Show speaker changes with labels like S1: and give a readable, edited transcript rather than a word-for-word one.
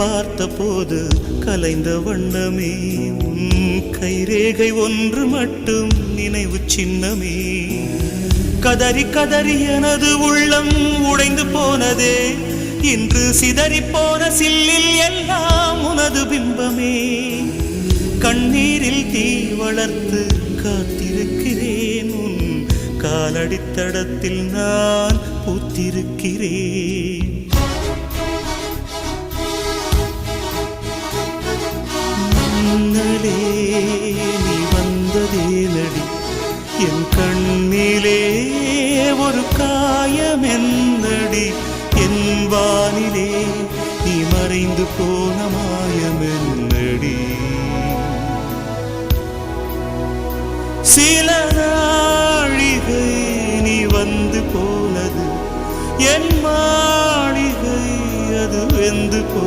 S1: பார்த்த போது கலைந்த வண்ணமே உன் கைரேகை ஒன்று மட்டும் நினைவு சின்னமே. கதறி கதறி எனது உள்ளம் உடைந்து போனதே, இன்று சிதறி போன சில்லில் எல்லாம் உனது பிம்பமே. கண்ணீரில் தீ வளர்த்து காத்திருக்கிறேன், உன் காலடித்தடத்தில் நான் பூத்திருக்கிறேன். மன்னலே நீ வந்ததே நடி, என் கண்ணிலே ஒரு காயம் என்னடி. என் வானிலே நீ மறைந்து போன மாயம் என்னடி. சில நாழிகை நீ வந்து போனது, என் மாளிகை அது வெந்து போ